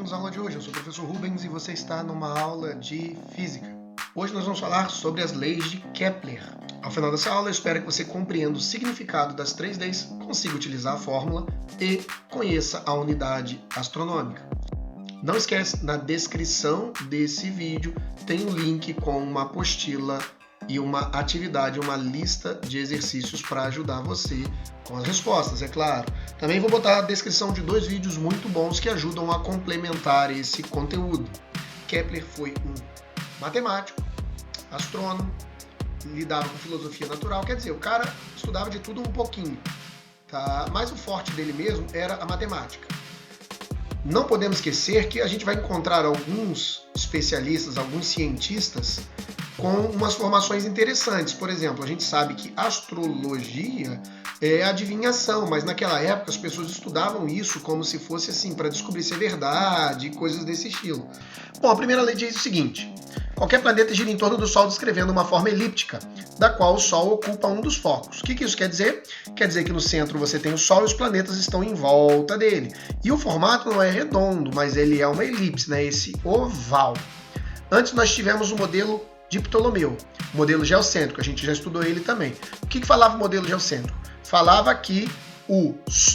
bem-vindos à aula de hoje. Eu sou o professor Rubens e você está numa aula de Física. Hoje nós vamos falar sobre as leis de Kepler. Ao final dessa aula, eu espero que você compreenda o significado das 3 leis, consiga utilizar a fórmula e conheça a unidade astronômica. Não esquece, na descrição desse vídeo tem um link com uma apostila e uma atividade, uma lista de exercícios para ajudar você com as respostas, é claro. Também vou botar a descrição de 2 vídeos muito bons que ajudam a complementar esse conteúdo. Kepler foi um matemático, astrônomo, lidava com filosofia natural, quer dizer, o cara estudava de tudo um pouquinho, tá? Mas o forte dele mesmo era a matemática. Não podemos esquecer que a gente vai encontrar alguns especialistas, alguns cientistas com umas formações interessantes. Por exemplo, a gente sabe que astrologia é adivinhação, mas naquela época as pessoas estudavam isso como se fosse assim, para descobrir se é verdade, coisas desse estilo. Bom, a primeira lei diz o seguinte: qualquer planeta gira em torno do Sol descrevendo uma forma elíptica, da qual o Sol ocupa um dos focos. O que isso quer dizer? Quer dizer que no centro você tem o Sol e os planetas estão em volta dele. E o formato não é redondo, mas ele é uma elipse, né? Esse oval. Antes nós tivemos o modelo de Ptolomeu, modelo geocêntrico, a gente já estudou ele também. O que falava o modelo geocêntrico? Falava que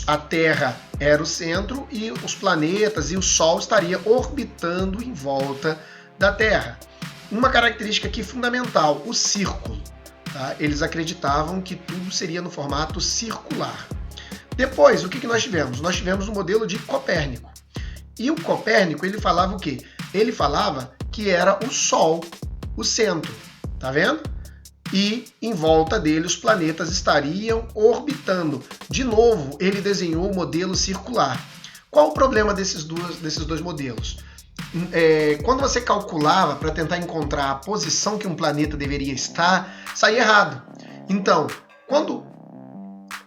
a Terra era o centro e os planetas e o Sol estaria orbitando em volta da Terra. Uma característica aqui fundamental, o círculo. Tá? Eles acreditavam que tudo seria no formato circular. Depois, o que nós tivemos? Nós tivemos o modelo de Copérnico. E o Copérnico, ele falava o quê? Ele falava que era o Sol o centro, tá vendo? E em volta dele os planetas estariam orbitando. De novo, ele desenhou o modelo circular. Qual o problema desses dois modelos? Quando você calculava para tentar encontrar a posição que um planeta deveria estar, saía errado. Então, quando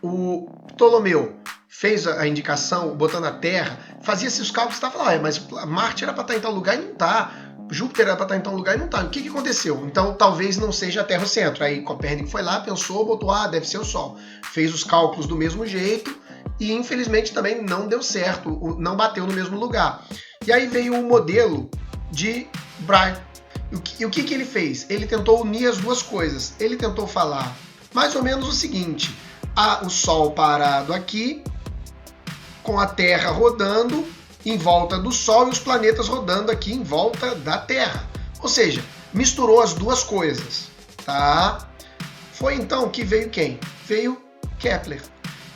o Ptolomeu fez a indicação, botando a Terra, fazia-se os cálculos e estava lá, mas Marte era para estar em tal lugar e não está. Júpiter era para estar em tal lugar e não está. O que aconteceu? Então, talvez não seja a Terra o centro. Aí Copérnico foi lá, pensou, botou, deve ser o Sol. Fez os cálculos do mesmo jeito e, infelizmente, também não deu certo, não bateu no mesmo lugar. E aí veio o modelo de Bray. E o que ele fez? Ele tentou unir as duas coisas. Ele tentou falar mais ou menos o seguinte: o Sol parado aqui, com a Terra rodando em volta do Sol e os planetas rodando aqui em volta da Terra. Ou seja, misturou as duas coisas, tá? Foi então que veio quem? Veio Kepler.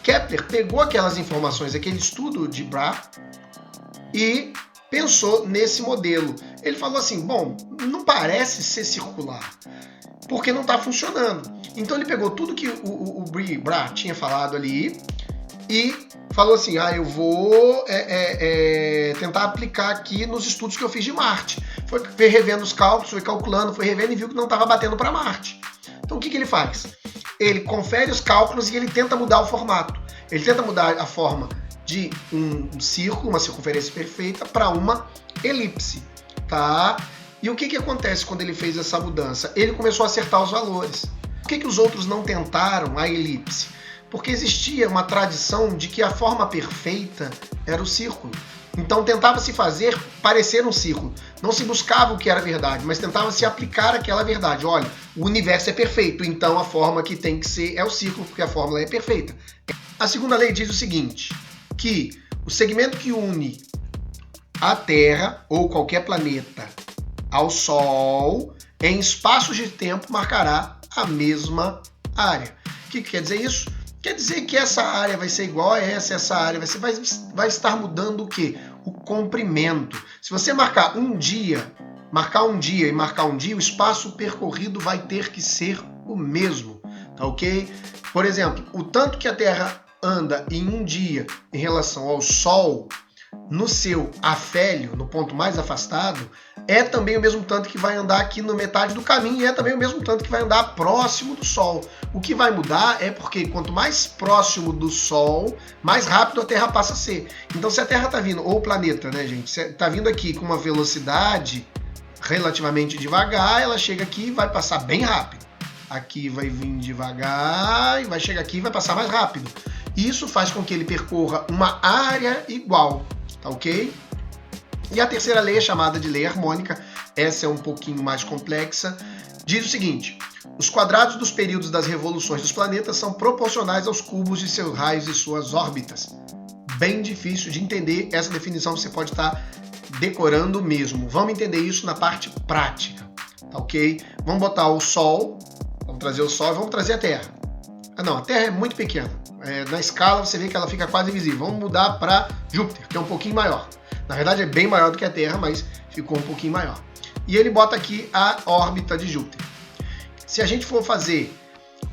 Kepler pegou aquelas informações, aquele estudo de Bray e pensou nesse modelo. Ele falou assim, bom, não parece ser circular, porque não está funcionando. Então ele pegou tudo que o Bray tinha falado ali e falou assim, eu vou tentar aplicar aqui nos estudos que eu fiz de Marte. Foi revendo os cálculos, foi calculando, foi revendo e viu que não estava batendo para Marte. Então o que ele faz? Ele confere os cálculos e ele tenta mudar o formato. Ele tenta mudar a forma de um círculo, uma circunferência perfeita, para uma elipse. Tá? E o que acontece quando ele fez essa mudança? Ele começou a acertar os valores. Por que os outros não tentaram a elipse? Porque existia uma tradição de que a forma perfeita era o círculo. Então tentava-se fazer parecer um círculo. Não se buscava o que era verdade, mas tentava-se aplicar aquela verdade. Olha, o universo é perfeito, então a forma que tem que ser é o círculo, porque a fórmula é perfeita. A segunda lei diz o seguinte, que o segmento que une a Terra ou qualquer planeta ao Sol, em espaços de tempo, marcará a mesma área. O que quer dizer isso? Quer dizer que essa área vai ser igual a essa área vai estar mudando o quê? O comprimento. Se você marcar um dia e marcar um dia, o espaço percorrido vai ter que ser o mesmo, tá ok? Por exemplo, o tanto que a Terra anda em um dia em relação ao Sol, no seu afélio, no ponto mais afastado, é também o mesmo tanto que vai andar aqui na metade do caminho e é também o mesmo tanto que vai andar próximo do Sol. O que vai mudar é porque quanto mais próximo do Sol, mais rápido a Terra passa a ser. Então se a Terra está vindo, ou o planeta, né, gente, está vindo aqui com uma velocidade relativamente devagar, ela chega aqui e vai passar bem rápido. Aqui vai vir devagar e vai chegar aqui e vai passar mais rápido. Isso faz com que ele percorra uma área igual, tá ok? E a terceira lei é chamada de lei harmônica, essa é um pouquinho mais complexa, diz o seguinte: os quadrados dos períodos das revoluções dos planetas são proporcionais aos cubos de seus raios e suas órbitas. Bem difícil de entender, essa definição você pode estar decorando mesmo. Vamos entender isso na parte prática, tá ok? Vamos botar o Sol, vamos trazer o Sol e vamos trazer a Terra. Não, a Terra é muito pequena. Na escala você vê que ela fica quase invisível. Vamos mudar para Júpiter, que é um pouquinho maior. Na verdade é bem maior do que a Terra, mas ficou um pouquinho maior. E ele bota aqui a órbita de Júpiter. Se a gente for fazer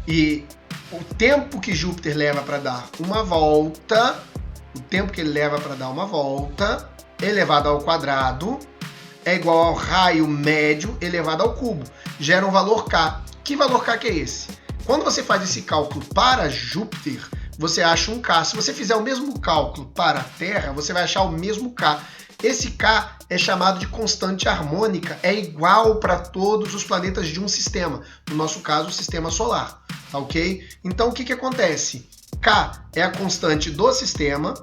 e o tempo que Júpiter leva para dar uma volta, o tempo que ele leva para dar uma volta elevado ao quadrado é igual ao raio médio elevado ao cubo. Gera um valor K. Que valor K que é esse? Quando você faz esse cálculo para Júpiter, você acha um K. Se você fizer o mesmo cálculo para a Terra, você vai achar o mesmo K. Esse K é chamado de constante harmônica, é igual para todos os planetas de um sistema, no nosso caso, o sistema solar, tá ok? Então, o que acontece? K é a constante do sistema,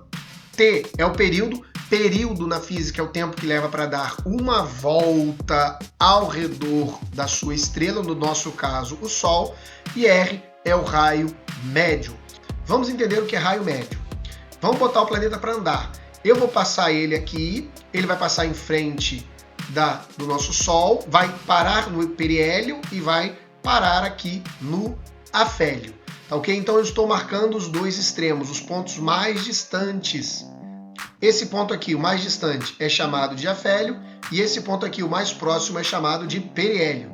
T é o período na física é o tempo que leva para dar uma volta ao redor da sua estrela, no nosso caso, o Sol, e R é o raio médio. Vamos entender o que é raio médio. Vamos botar o planeta para andar. Eu vou passar ele aqui, ele vai passar em frente do nosso Sol, vai parar no periélio e vai parar aqui no afélio. Tá ok? Então eu estou marcando os dois extremos, os pontos mais distantes. Esse ponto aqui, o mais distante, é chamado de afélio e esse ponto aqui, o mais próximo, é chamado de periélio.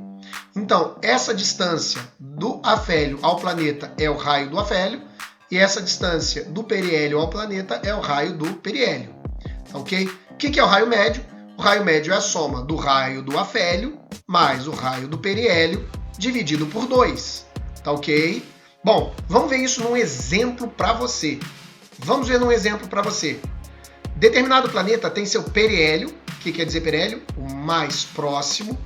Então, essa distância do afélio ao planeta é o raio do afélio e essa distância do periélio ao planeta é o raio do periélio. Tá ok? O que é o raio médio? O raio médio é a soma do raio do afélio mais o raio do periélio dividido por 2. Tá ok? Bom, vamos ver isso num exemplo para você. Vamos ver num exemplo para você. Determinado planeta tem seu periélio, o que quer dizer periélio? O mais próximo,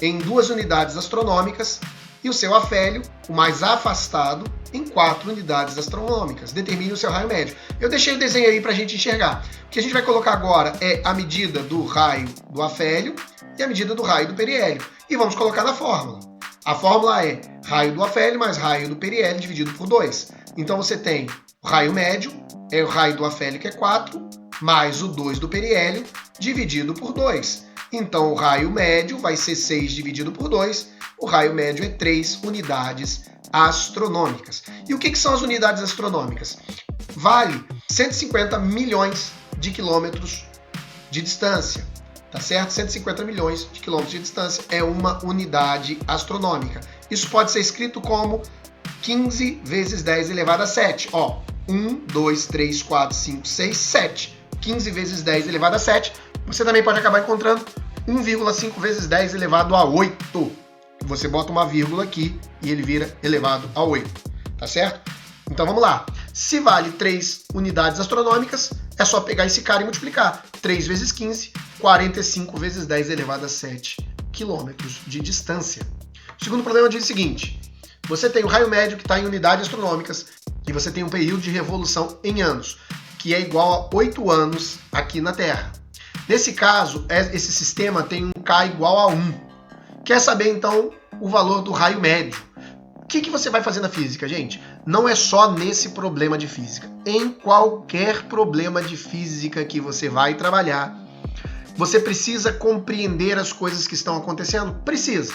em 2 unidades astronômicas, e o seu afélio, o mais afastado, em 4 unidades astronômicas. Determine o seu raio médio. Eu deixei o desenho aí para a gente enxergar. O que a gente vai colocar agora é a medida do raio do afélio e a medida do raio do periélio. E vamos colocar na fórmula. A fórmula é raio do afélio mais raio do periélio dividido por 2. Então você tem o raio médio, é o raio do afélio que é 4, mais o 2 do periélio dividido por 2. Então o raio médio vai ser 6 dividido por 2, o raio médio é 3 unidades astronômicas. E o que são as unidades astronômicas? Vale 150 milhões de quilômetros de distância, tá certo? 150 milhões de quilômetros de distância é uma unidade astronômica. Isso pode ser escrito como 15 vezes 10 elevado a 7. Ó, 1, 2, 3, 4, 5, 6, 7. 15 vezes 10 elevado a 7. Você também pode acabar encontrando 1,5 vezes 10 elevado a 8. Você bota uma vírgula aqui e ele vira elevado a 8. Tá certo? Então vamos lá. Se vale 3 unidades astronômicas, é só pegar esse cara e multiplicar. 3 vezes 15, 45 vezes 10 elevado a 7 quilômetros de distância. O segundo problema diz o seguinte: você tem o raio médio que está em unidades astronômicas e você tem um período de revolução em anos, que é igual a 8 anos aqui na Terra. Nesse caso, esse sistema tem um K igual a 1. Quer saber, então, o valor do raio médio? O que você vai fazer na física, gente? Não é só nesse problema de física. Em qualquer problema de física que você vai trabalhar, você precisa compreender as coisas que estão acontecendo? Precisa.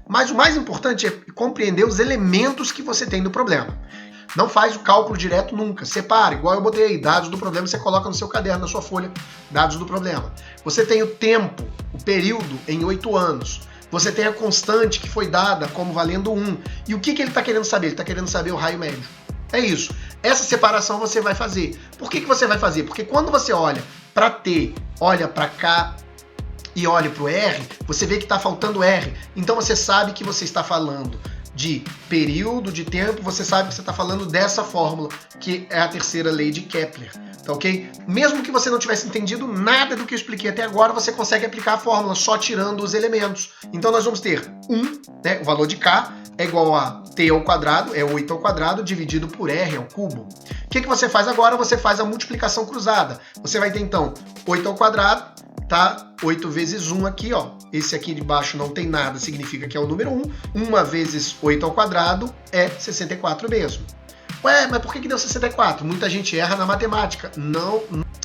Mas o mais importante é compreender os elementos que você tem do problema. Não faz o cálculo direto nunca. Separa, igual eu botei aí, dados do problema, você coloca no seu caderno, na sua folha, dados do problema. Você tem o tempo, o período em 8 anos. Você tem a constante que foi dada como valendo 1. E o que ele está querendo saber? Ele está querendo saber o raio médio. É isso. Essa separação você vai fazer. Por que você vai fazer? Porque quando você olha para T, olha para K e olha para o R, você vê que está faltando R. Então você sabe que você está falando de período, de tempo, você sabe que você está falando dessa fórmula, que é a terceira lei de Kepler, tá ok? Mesmo que você não tivesse entendido nada do que eu expliquei até agora, você consegue aplicar a fórmula só tirando os elementos. Então nós vamos ter 1, né, o valor de K é igual a T ao quadrado, é 8 ao quadrado, dividido por R ao cubo. O que você faz agora? Você faz a multiplicação cruzada. Você vai ter então 8 ao quadrado, tá 8 vezes 1 aqui, ó. Esse aqui de baixo não tem nada, significa que é o número 1. 1 vezes 8 ao quadrado é 64 mesmo. Ué, mas por que deu 64? Muita gente erra na matemática, não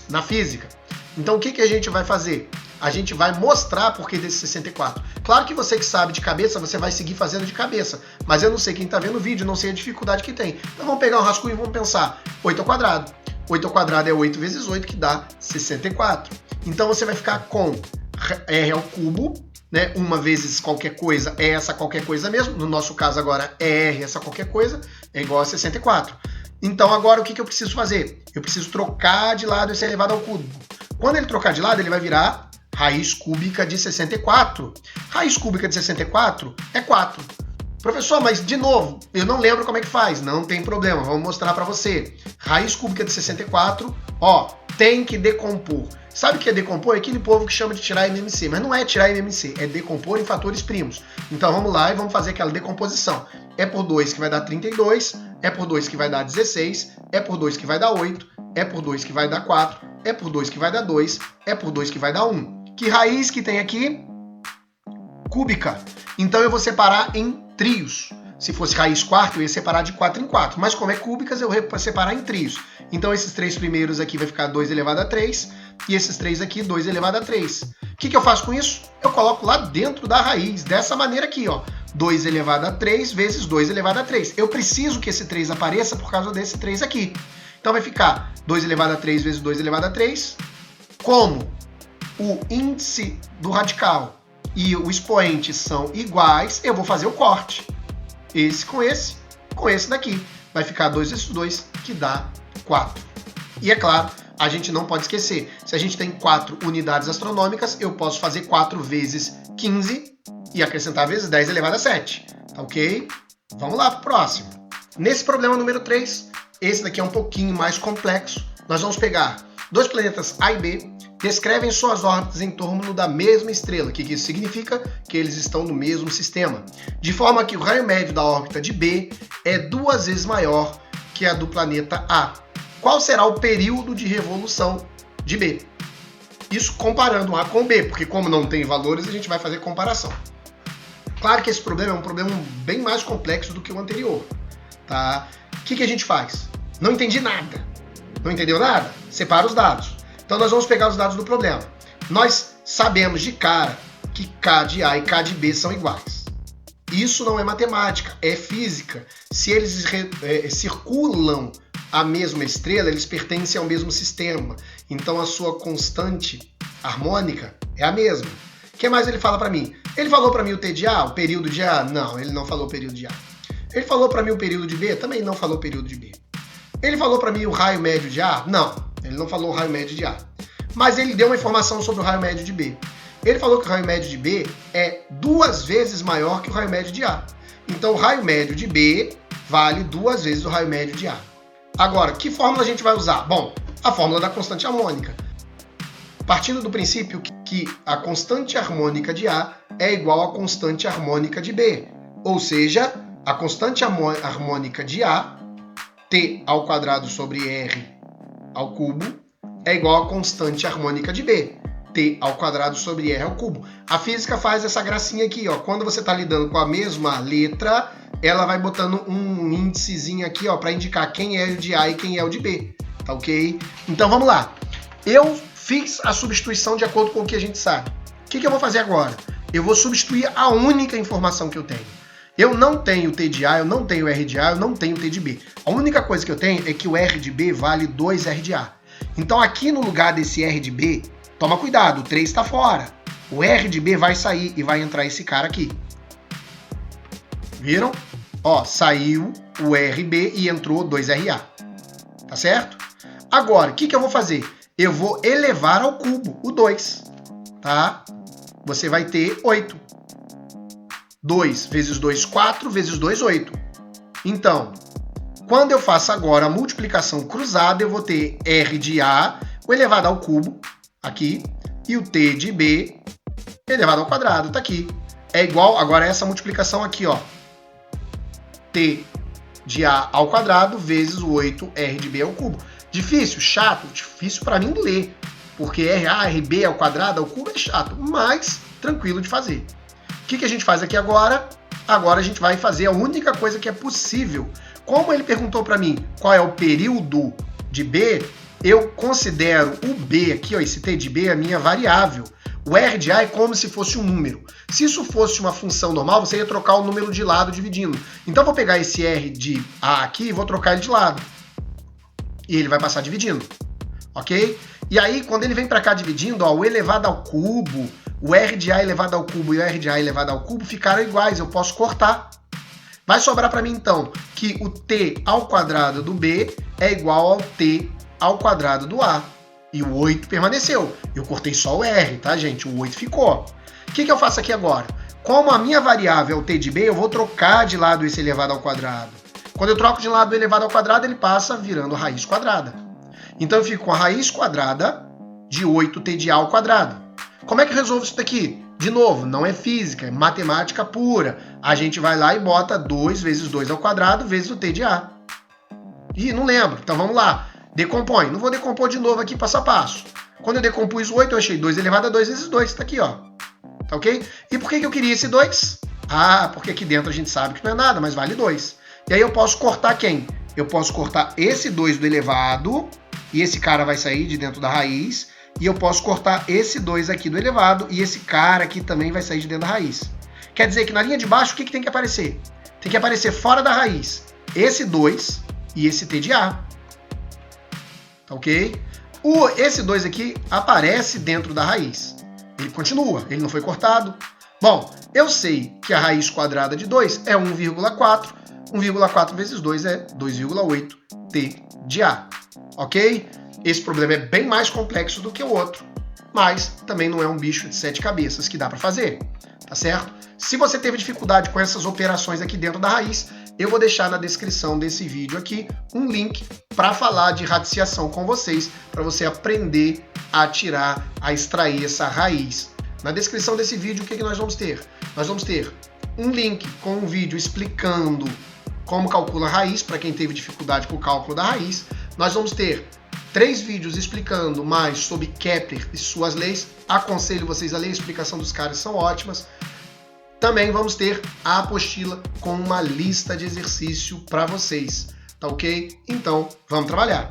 na física. Então o que a gente vai fazer? A gente vai mostrar por que desse 64. Claro que você que sabe de cabeça, você vai seguir fazendo de cabeça. Mas eu não sei quem está vendo o vídeo, não sei a dificuldade que tem. Então vamos pegar um rascunho e vamos pensar. 8 ao quadrado. 8 ao quadrado é 8 vezes 8, que dá 64. Então você vai ficar com R ao cubo, né? 1 vezes qualquer coisa é essa qualquer coisa mesmo. No nosso caso agora é R, essa qualquer coisa, é igual a 64. Então agora o que eu preciso fazer? Eu preciso trocar de lado esse elevado ao cubo. Quando ele trocar de lado, ele vai virar raiz cúbica de 64. Raiz cúbica de 64 é 4. Professor, mas de novo, eu não lembro como é que faz. Não tem problema, vamos mostrar para você. Raiz cúbica de 64, ó, tem que decompor. Sabe o que é decompor? É aquele povo que chama de tirar MMC, mas não é tirar MMC, é decompor em fatores primos. Então vamos lá e vamos fazer aquela decomposição. É por 2 que vai dar 32, é por 2 que vai dar 16, é por 2 que vai dar 8, é por 2 que vai dar 4, é por 2 que vai dar 2, é por 2 que vai dar 1. Que raiz que tem aqui? Cúbica. Então eu vou separar em trios. Se fosse raiz quarta, eu ia separar de 4 em 4. Mas como é cúbicas, eu vou separar em trios. Então esses 3 primeiros aqui vai ficar 2 elevado a 3. E esses 3 aqui, 2 elevado a 3. O que eu faço com isso? Eu coloco lá dentro da raiz, dessa maneira aqui, ó. 2 elevado a 3 vezes 2 elevado a 3. Eu preciso que esse 3 apareça por causa desse 3 aqui. Então vai ficar 2 elevado a 3 vezes 2 elevado a 3. Como o índice do radical e o expoente são iguais, eu vou fazer o corte. Esse com esse daqui. Vai ficar 2 vezes 2, que dá 4. E é claro, a gente não pode esquecer, se a gente tem 4 unidades astronômicas, eu posso fazer 4 vezes 15 e acrescentar vezes 10 elevado a 7. Tá ok? Vamos lá para o próximo. Nesse problema número 3, esse daqui é um pouquinho mais complexo. Nós vamos pegar dois planetas A e B, descrevem suas órbitas em torno da mesma estrela. O que isso significa? Que eles estão no mesmo sistema. De forma que o raio médio da órbita de B é 2 vezes maior que a do planeta A. Qual será o período de revolução de B? Isso comparando A com B, porque como não tem valores, a gente vai fazer comparação. Claro que esse problema é um problema bem mais complexo do que o anterior. Tá? O que a gente faz? Não entendi nada. Não entendeu nada? Separa os dados. Então nós vamos pegar os dados do problema. Nós sabemos de cara que K de A e K de B são iguais. Isso não é matemática, é física. Se eles circulam a mesma estrela, eles pertencem ao mesmo sistema. Então a sua constante harmônica é a mesma. O que mais ele fala para mim? Ele falou para mim o T de A, o período de A? Não, ele não falou o período de A. Ele falou para mim o período de B? Também não falou o período de B. Ele falou para mim o raio médio de A? Não, ele não falou o raio médio de A. Mas ele deu uma informação sobre o raio médio de B. Ele falou que o raio médio de B é 2 vezes maior que o raio médio de A. Então o raio médio de B vale 2 vezes o raio médio de A. Agora, que fórmula a gente vai usar? Bom, a fórmula da constante harmônica. Partindo do princípio que a constante harmônica de A é igual à constante harmônica de B. Ou seja, a constante harmônica de A, T ao quadrado sobre R ao cubo, é igual à constante harmônica de B, T ao quadrado sobre R ao cubo. A física faz essa gracinha aqui, ó. Quando você está lidando com a mesma letra, ela vai botando um índicezinho aqui, ó, para indicar quem é o de A e quem é o de B, tá ok? Então vamos lá. Eu fiz a substituição de acordo com o que a gente sabe. O que eu vou fazer agora? Eu vou substituir a única informação que eu tenho. Eu não tenho T de A, eu não tenho R de A, eu não tenho T de B. A única coisa que eu tenho é que o R de B vale 2R de A. Então aqui no lugar desse R de B, toma cuidado, o 3 está fora. O R de B vai sair e vai entrar esse cara aqui. Viram? Ó, saiu o RB e entrou 2RA. Tá certo? Agora, o que eu vou fazer? Eu vou elevar ao cubo o 2. Tá? Você vai ter 8. 2 vezes 2, 4, vezes 2, 8. Então, quando eu faço agora a multiplicação cruzada, eu vou ter R de A, o elevado ao cubo, aqui, e o T de B, elevado ao quadrado, tá aqui. É igual, agora essa multiplicação aqui, ó. T de A ao quadrado vezes o 8R de B ao cubo. Difícil? Chato? Difícil para mim ler, porque RA, RB ao quadrado, ao cubo é chato, mas tranquilo de fazer. O que a gente faz aqui agora? Agora a gente vai fazer a única coisa que é possível. Como ele perguntou para mim qual é o período de B, eu considero o B aqui, ó, esse T de B, a minha variável. O R de A é como se fosse um número. Se isso fosse uma função normal, você ia trocar o número de lado dividindo. Então eu vou pegar esse R de A aqui e vou trocar ele de lado. E ele vai passar dividindo. Ok? E aí, quando ele vem para cá dividindo, ó, o elevado ao cubo, o R de A elevado ao cubo e o R de A elevado ao cubo ficaram iguais. Eu posso cortar. Vai sobrar para mim, então, que o T ao quadrado do B é igual ao T ao quadrado do A. E o 8 permaneceu. Eu cortei só o R, tá, gente? O 8 ficou. O que eu faço aqui agora? Como a minha variável é o T de B, eu vou trocar de lado esse elevado ao quadrado. Quando eu troco de lado o elevado ao quadrado, ele passa virando raiz quadrada. Então eu fico com a raiz quadrada de 8T de A ao quadrado. Como é que eu resolvo isso daqui? De novo, não é física, é matemática pura. A gente vai lá e bota 2 vezes 2 ao quadrado vezes o T de A. Ih, não lembro. Então vamos lá. Decompõe. Não vou decompor de novo aqui passo a passo. Quando eu decompus 8, eu achei 2 elevado a 2 vezes 2. Tá aqui, ó. Tá ok? E por que eu queria esse 2? Ah, porque aqui dentro a gente sabe que não é nada, mas vale 2. E aí eu posso cortar quem? Eu posso cortar esse 2 do elevado, e esse cara vai sair de dentro da raiz, e eu posso cortar esse 2 aqui do elevado, e esse cara aqui também vai sair de dentro da raiz. Quer dizer que na linha de baixo, o que tem que aparecer? Tem que aparecer fora da raiz esse 2 e esse T de A. Tá ok? Esse 2 aqui aparece dentro da raiz. Ele continua, ele não foi cortado. Bom, eu sei que a raiz quadrada de 2 é 1,4. 1,4 vezes 2 é 2,8 T de A. Ok? Esse problema é bem mais complexo do que o outro, mas também não é um bicho de 7 cabeças que dá para fazer, tá certo? Se você teve dificuldade com essas operações aqui dentro da raiz, eu vou deixar na descrição desse vídeo aqui um link para falar de radiciação com vocês, para você aprender a tirar, a extrair essa raiz. Na descrição desse vídeo, o que nós vamos ter? Nós vamos ter um link com um vídeo explicando como calcula a raiz, para quem teve dificuldade com o cálculo da raiz. Nós vamos ter 3 vídeos explicando mais sobre Kepler e suas leis. Aconselho vocês a ler, a explicação dos caras são ótimas. Também vamos ter a apostila com uma lista de exercício para vocês, tá ok? Então, vamos trabalhar!